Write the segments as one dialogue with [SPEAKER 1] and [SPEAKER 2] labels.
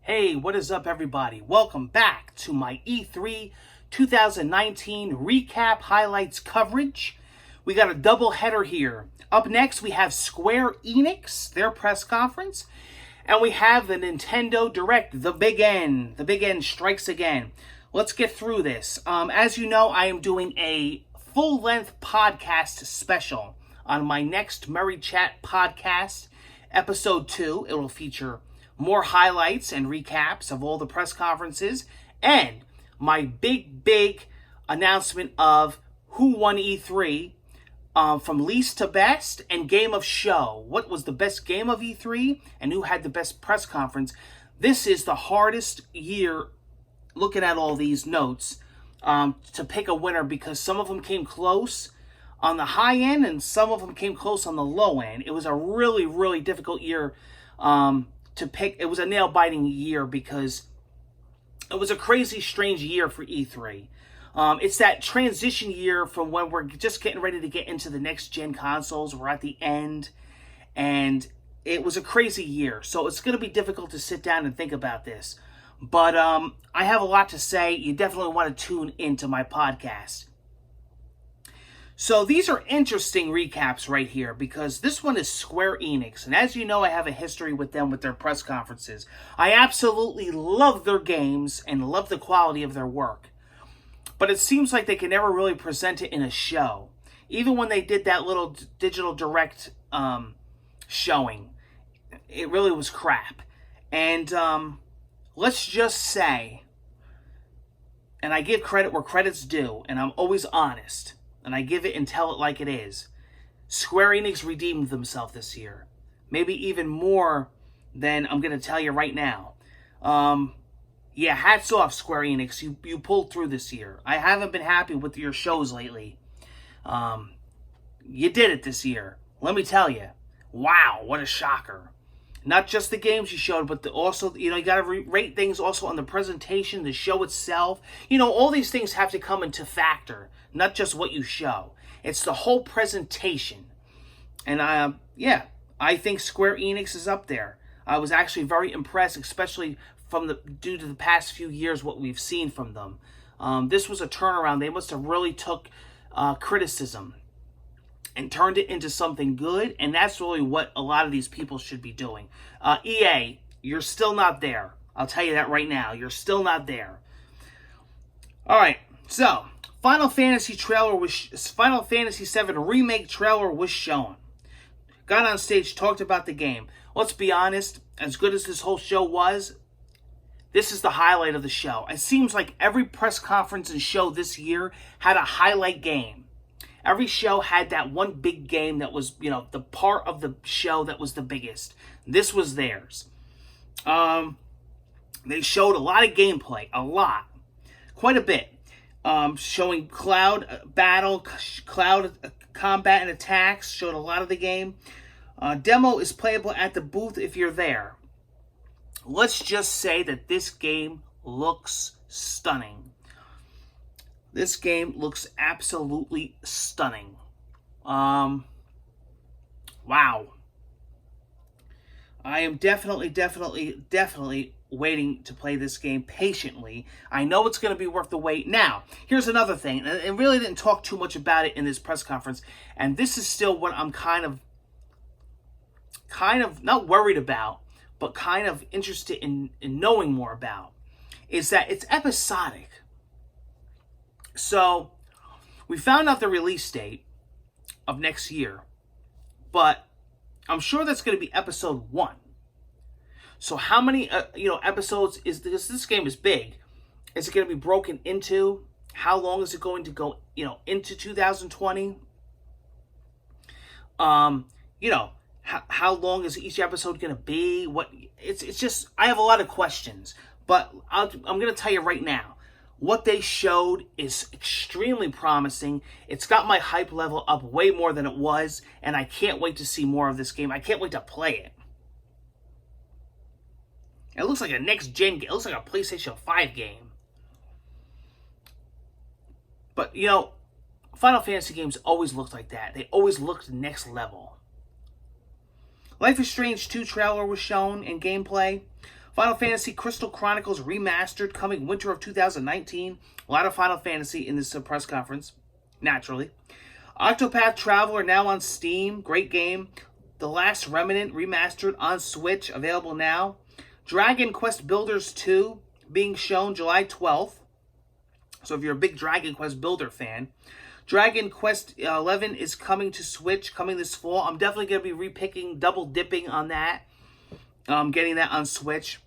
[SPEAKER 1] Hey, what is up, everybody? Welcome back to my E3 2019 recap highlights coverage. We got a double header here. Up next, we have Square Enix, their press conference, and we have the Nintendo Direct, the big N. The big N strikes again. Let's get through this. As you know, I am doing a full-length podcast special on my next Merry Chat podcast, episode 2. It will feature more highlights and recaps of all the press conferences and my big announcement of who won E3 from least to best and game of show. What was the best game of E3 and who had the best press conference. This is the hardest year, looking at all these notes, to pick a winner because some of them came close on the high end and some of them came close on the low end. It was a really difficult year to pick. It was a nail-biting year because it was a crazy, strange year for E3. It's that transition year from when we're just getting ready to get into the next-gen consoles. We're at the end, and it was a crazy year. So it's going to be difficult to sit down and think about this. But I have a lot to say. You definitely want to tune into my podcast. So these are interesting recaps right here because this one is Square Enix. And as you know, I have a history with them with their press conferences. I absolutely love their games and love the quality of their work. But it seems like they can never really present it in a show. Even when they did that little digital direct showing, it really was crap. And let's just say, and I give credit where credit's due, and I'm always honest, and I give it and tell it like it is. Square Enix redeemed themselves this year. Maybe even more than I'm going to tell you right now. Yeah, hats off, Square Enix. You pulled through this year. I haven't been happy with your shows lately. You did it this year. Let me tell you. Wow, what a shocker. Not just the games you showed, but also, you got to rate things also on the presentation, the show itself. All these things have to come into factor, not just what you show. It's the whole presentation. And I think Square Enix is up there. I was actually very impressed, especially due to the past few years, what we've seen from them. This was a turnaround. They must have really took criticism and turned it into something good, and that's really what a lot of these people should be doing. EA, you're still not there. I'll tell you that right now. You're still not there. All right, so Final Fantasy VII Remake trailer was shown. Got on stage, talked about the game. Let's be honest, as good as this whole show was, this is the highlight of the show. It seems like every press conference and show this year had a highlight game. Every show had that one big game that was, the part of the show that was the biggest. This was theirs. They showed a lot of gameplay. A lot. Quite a bit. Showing cloud battle, cloud combat and attacks. Showed a lot of the game. Demo is playable at the booth if you're there. Let's just say that this game looks stunning. This game looks absolutely stunning. Wow. I am definitely waiting to play this game patiently. I know it's going to be worth the wait. Now, here's another thing. And I really didn't talk too much about it in this press conference. And this is still what I'm kind of not worried about, but kind of interested in knowing more about, is that it's episodic. So, we found out the release date of next year, but I'm sure that's going to be episode 1. So how many, episodes is this? This game is big. Is it going to be broken into? How long is it going to go, into 2020? How long is each episode going to be? It's just, I have a lot of questions, but I'm going to tell you right now. What they showed is extremely promising. It's got my hype level up way more than it was, and I can't wait to see more of this game. I can't wait to play it. It looks like a next-gen game. It looks like a PlayStation 5 game. But, Final Fantasy games always looked like that. They always looked next level. Life is Strange 2 trailer was shown in gameplay. Final Fantasy Crystal Chronicles Remastered coming winter of 2019. A lot of Final Fantasy in this press conference, naturally. Octopath Traveler now on Steam. Great game. The Last Remnant Remastered on Switch. Available now. Dragon Quest Builders 2 being shown July 12th. So if you're a big Dragon Quest Builder fan. Dragon Quest 11 is coming to Switch, coming this fall. I'm definitely going to be repicking, double dipping on that. Getting that on Switch.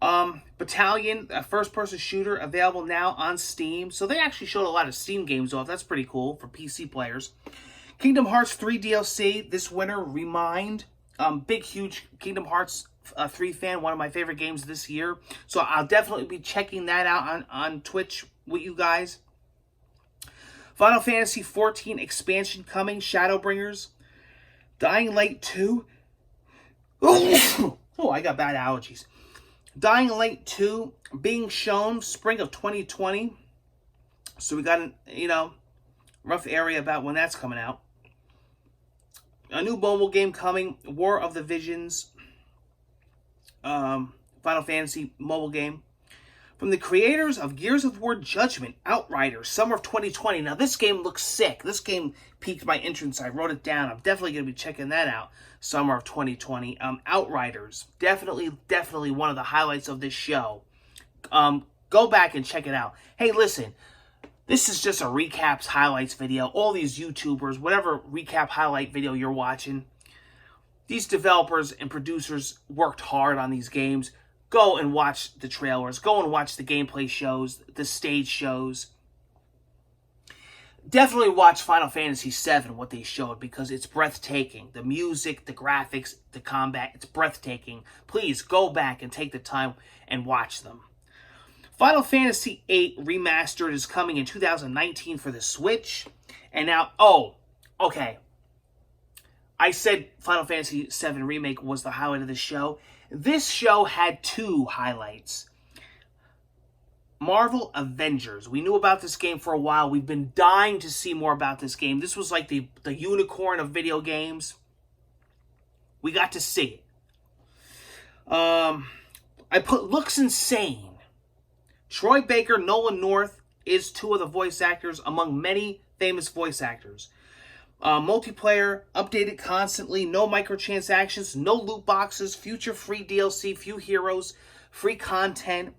[SPEAKER 1] Battalion, a first-person shooter, available now on Steam. So they actually showed a lot of Steam games off. That's pretty cool for PC players. Kingdom Hearts 3 DLC this winter, Remind. Big, huge Kingdom Hearts 3 fan, one of my favorite games this year. So I'll definitely be checking that out on Twitch with you guys. Final Fantasy 14 expansion coming, Shadowbringers. Dying Light 2. Oh, I got bad allergies. Dying Light 2 being shown spring of 2020. So we got an, rough area about when that's coming out. A new mobile game coming, War of the Visions. Final Fantasy mobile game. From the creators of Gears of War Judgment, Outriders, summer of 2020. Now, this game looks sick. This game piqued my interest. I wrote it down. I'm definitely going to be checking that out. Summer of 2020. Outriders. Definitely one of the highlights of this show. Go back and check it out. Hey, listen. This is just a recaps, highlights video. All these YouTubers, whatever recap highlight video you're watching, these developers and producers worked hard on these games. Go and watch the trailers. Go and watch the gameplay shows, the stage shows. Definitely watch Final Fantasy VII, what they showed, because it's breathtaking. The music, the graphics, the combat, it's breathtaking. Please go back and take the time and watch them. Final Fantasy VIII Remastered is coming in 2019 for the Switch. And now, okay. I said Final Fantasy VII Remake was the highlight of the show. This show had two highlights. Marvel Avengers. We knew about this game for a while. We've been dying to see more about this game. This was like the unicorn of video games. We got to see it. I put looks insane. Troy Baker, Nolan North is two of the voice actors among many famous voice actors. Multiplayer, updated constantly, no microtransactions, no loot boxes, future free DLC, few heroes, free content.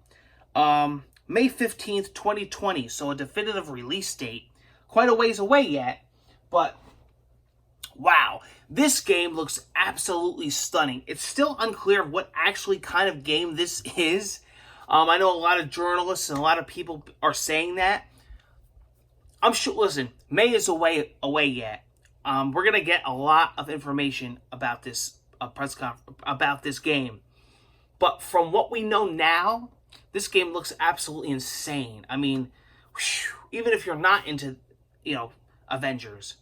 [SPEAKER 1] May 15th, 2020, so a definitive release date. Quite a ways away yet, but wow, this game looks absolutely stunning. It's still unclear what actually kind of game this is. I know a lot of journalists and a lot of people are saying that. I'm sure, listen, May is away yet. We're going to get a lot of information about this press conference, about this game. But from what we know now, this game looks absolutely insane. I mean, even if you're not into, Avengers,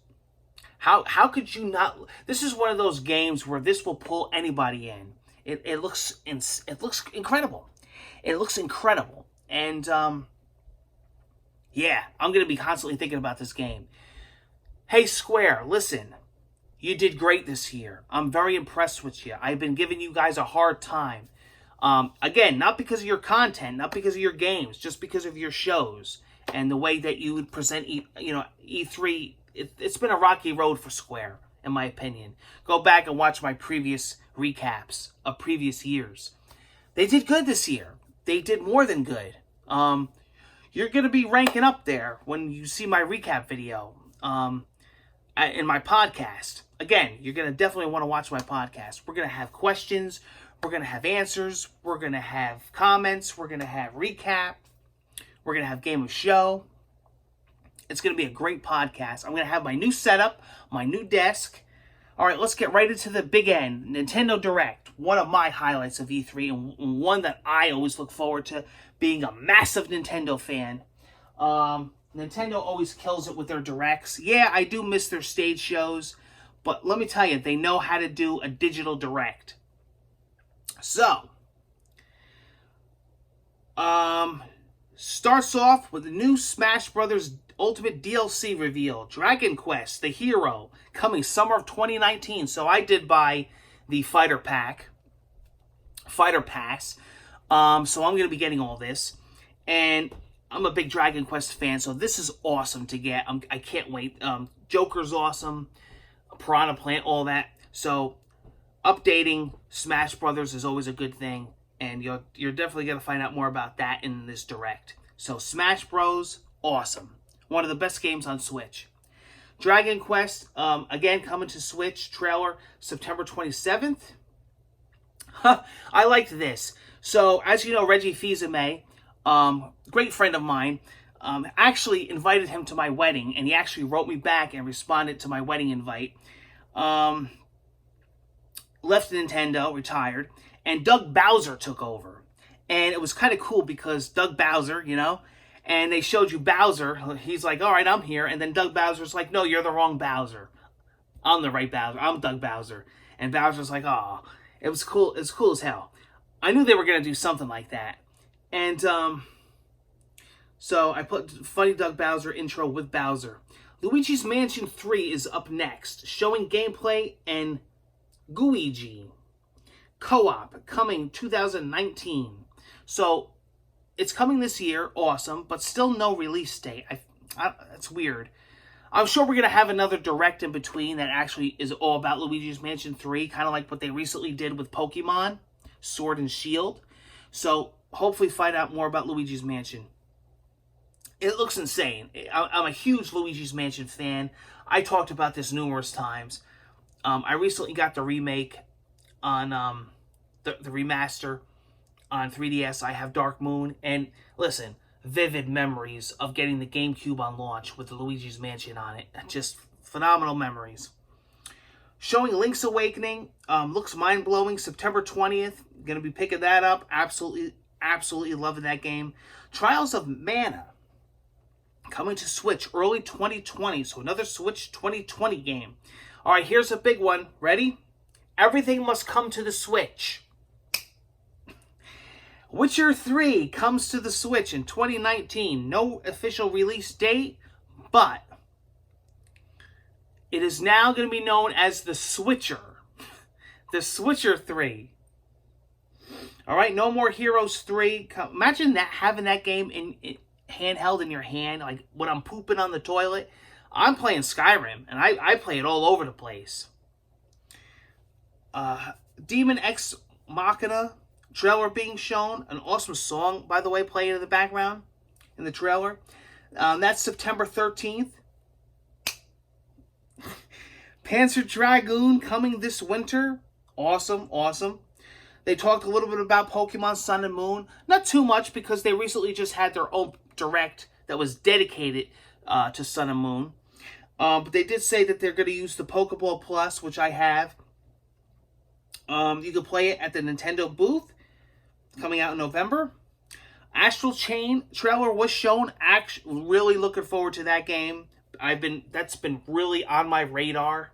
[SPEAKER 1] how could you not? This is one of those games where this will pull anybody in. It looks incredible. It looks incredible. And, yeah, I'm going to be constantly thinking about this game. Hey, Square, listen. You did great this year. I'm very impressed with you. I've been giving you guys a hard time. Again, not because of your content, not because of your games, just because of your shows and the way that you would present, E3. It's been a rocky road for Square, in my opinion. Go back and watch my previous recaps of previous years. They did good this year. They did more than good. You're going to be ranking up there when you see my recap video in my podcast. Again, you're going to definitely want to watch my podcast. We're going to have questions. We're going to have answers. We're going to have comments. We're going to have recap. We're going to have game of show. It's going to be a great podcast. I'm going to have my new setup, my new desk. All right, let's get right into the big end. Nintendo Direct, one of my highlights of E3 and one that I always look forward to, being a massive Nintendo fan. Nintendo always kills it with their directs. Yeah, I do miss their stage shows, but let me tell you, they know how to do a digital direct. So, starts off with the new Smash Brothers Ultimate DLC reveal, Dragon Quest, the hero, coming summer of 2019. So I did buy the Fighter Pack Fighter Pass. So I'm going to be getting all this. And I'm a big Dragon Quest fan, so this is awesome to get. I can't wait. Joker's awesome. Piranha Plant, all that. So updating Smash Brothers is always a good thing. And you're definitely going to find out more about that in this Direct. So Smash Bros, awesome. One of the best games on Switch. Dragon Quest, again, coming to Switch. Trailer, September 27th. I liked this. So, as you know, Reggie Fils-Aimé, great friend of mine, actually invited him to my wedding, and he actually wrote me back and responded to my wedding invite. Left Nintendo, retired, and Doug Bowser took over. And it was kind of cool because Doug Bowser, you know, and they showed you Bowser. He's like, all right, I'm here. And then Doug Bowser's like, no, you're the wrong Bowser. I'm the right Bowser. I'm Doug Bowser. And Bowser's like, oh, it was cool. It's cool as hell. I knew they were going to do something like that. And so I put funny Doug Bowser intro with Bowser. Luigi's Mansion 3 is up next, showing gameplay and Gooigi co-op coming 2019. So it's coming this year, awesome, but still no release date. That's weird. I'm sure we're going to have another Direct in between that actually is all about Luigi's Mansion 3, kind of like what they recently did with Pokemon, Sword and Shield. So hopefully find out more about Luigi's Mansion. It looks insane. I'm a huge Luigi's Mansion fan. I talked about this numerous times. I recently got the remake on the remaster on 3DS. I have Dark Moon. And listen, vivid memories of getting the GameCube on launch with the Luigi's Mansion on it. Just phenomenal memories. Showing Link's Awakening. Looks mind-blowing. September 20th. Going to be picking that up. Absolutely loving that game. Trials of Mana. Coming to Switch early 2020. So another Switch 2020 game. All right, here's a big one. Ready? Everything must come to the Switch. Witcher 3 comes to the Switch in 2019. No official release date, but it is now going to be known as the Switcher. The Switcher 3. All right, No More Heroes 3. Imagine that, having that game in handheld in your hand, like when I'm pooping on the toilet. I'm playing Skyrim, and I play it all over the place. Demon X Machina trailer being shown. An awesome song, by the way, playing in the background in the trailer. That's September 13th. Panzer Dragoon coming this winter. Awesome. They talked a little bit about Pokemon Sun and Moon. Not too much because they recently just had their own Direct that was dedicated to Sun and Moon. But they did say that they're going to use the Pokeball Plus, which I have. You can play it at the Nintendo booth, coming out in November. Astral Chain trailer was shown. Really looking forward to that game. That's been really on my radar.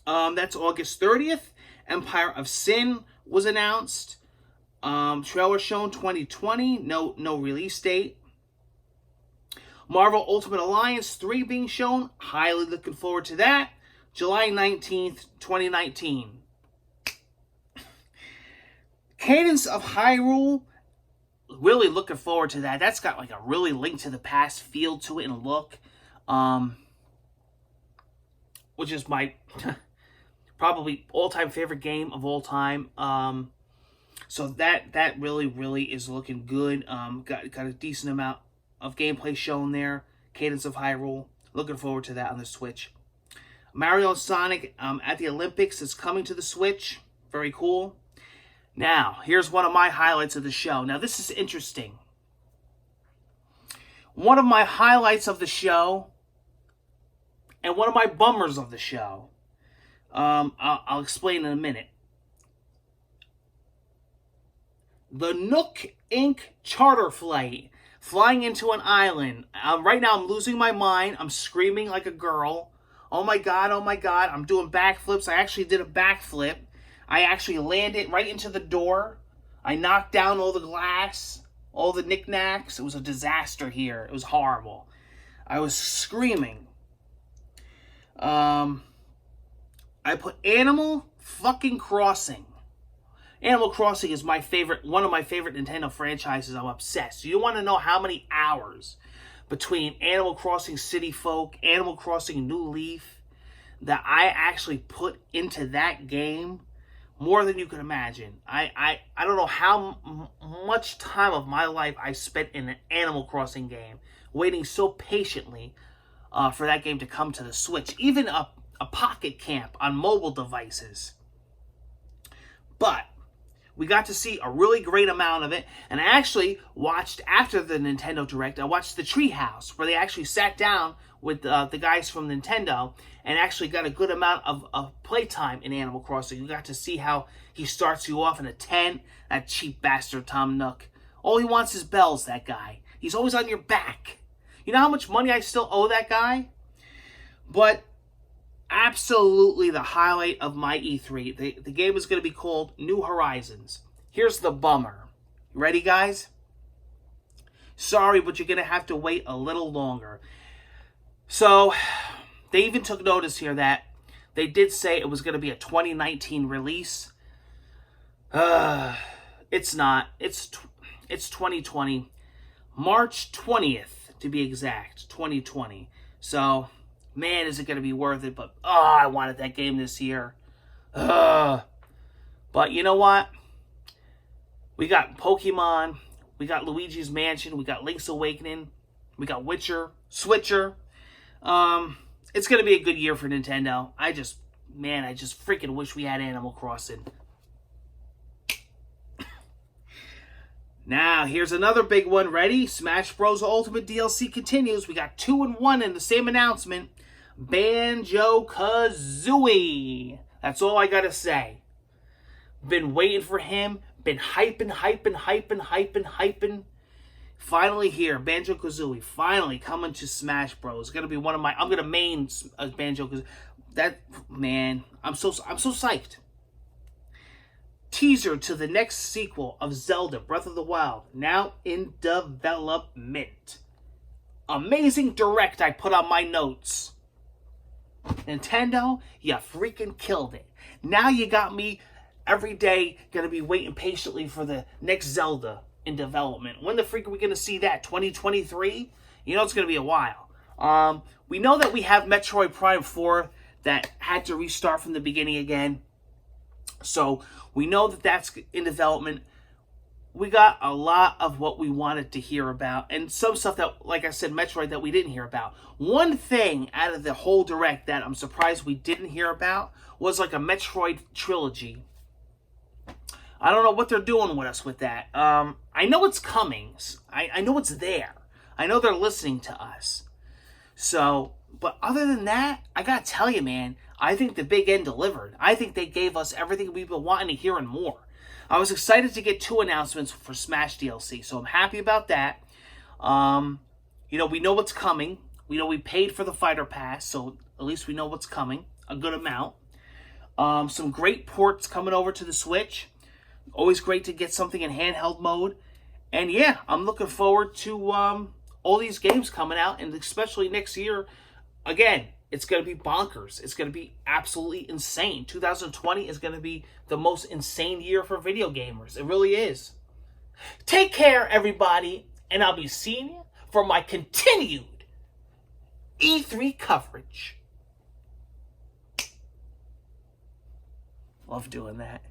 [SPEAKER 1] That's August 30th. Empire of Sin was announced. Trailer shown 2020. No release date. Marvel Ultimate Alliance 3 being shown. Highly looking forward to that. July 19th, 2019. Cadence of Hyrule. Really looking forward to that. That's got like a really Link to the Past feel to it and look. Which is my probably all-time favorite game of all time. So that really is looking good. Got a decent amount of gameplay shown there. Cadence of Hyrule. Looking forward to that on the Switch. Mario and Sonic at the Olympics is coming to the Switch. Very cool. Now, here's one of my highlights of the show. Now, this is interesting. One of my highlights of the show and one of my bummers of the show. I'll explain in a minute. The Nook Inc. charter flight. Flying into an island. Right now, I'm losing my mind. I'm screaming like a girl. Oh my God. I'm doing backflips. I actually did a backflip. I actually landed right into the door. I knocked down all the glass, all the knickknacks. It was a disaster here. It was horrible. I was screaming. I put Animal fucking Crossing. Animal Crossing is one of my favorite Nintendo franchises. I'm obsessed. You want to know how many hours between Animal Crossing City Folk, Animal Crossing New Leaf, that I actually put into that game? More than you can imagine. I don't know how much time of my life I spent in an Animal Crossing game, waiting so patiently for that game to come to the Switch. Even a Pocket Camp on mobile devices. But we got to see a really great amount of it. And I actually watched, after the Nintendo Direct, I watched the Treehouse, where they actually sat down with the guys from Nintendo and actually got a good amount of playtime in Animal Crossing. You got to see how he starts you off in a tent. That cheap bastard Tom Nook. All he wants is bells, that guy. He's always on your back. You know how much money I still owe that guy? But absolutely the highlight of my E3. The game is going to be called New Horizons. Here's the bummer. You ready, guys? Sorry, but you're going to have to wait a little longer. So, they even took notice here that they did say it was going to be a 2019 release. It's not. It's 2020. March 20th, to be exact. 2020. So, man, is it going to be worth it. But, I wanted that game this year. But you know what? We got Pokemon. We got Luigi's Mansion. We got Link's Awakening. We got Witcher. Switcher. It's going to be a good year for Nintendo. I just freaking wish we had Animal Crossing. Now, here's another big one. Ready? Smash Bros. Ultimate DLC continues. We got 2 and 1 in the same announcement. Banjo-Kazooie. That's all I got to say. Been waiting for him. Been hyping. Finally here, Banjo-Kazooie, finally coming to Smash Bros. It's gonna be one of my. I'm gonna main Banjo-Kazooie. That, man, I'm so psyched. Teaser to the next sequel of Zelda Breath of the Wild, now in development. Amazing Direct, I put on my notes. Nintendo, you freaking killed it. Now you got me every day gonna be waiting patiently for the next Zelda in development. When the freak are we going to see that? 2023? You know it's going to be a while. We know that we have Metroid Prime 4 that had to restart from the beginning again. So we know that that's in development. We got a lot of what we wanted to hear about. And some stuff that, like I said, Metroid that we didn't hear about. One thing out of the whole Direct that I'm surprised we didn't hear about was like a Metroid trilogy. I don't know what they're doing with us with that. I know it's coming. I know it's there. I know they're listening to us. So, but other than that, I gotta tell you, man, I think the Big N delivered. I think they gave us everything we've been wanting to hear and more. I was excited to get 2 announcements for Smash DLC, so I'm happy about that. We know what's coming. We know we paid for the Fighter Pass, so at least we know what's coming. A good amount. Some great ports coming over to the Switch. Always great to get something in handheld mode. And yeah, I'm looking forward to all these games coming out, and especially next year. Again, it's going to be bonkers. It's going to be absolutely insane. 2020 is going to be the most insane year for video gamers. It really is. Take care, everybody, and I'll be seeing you for my continued E3 coverage. Love doing that.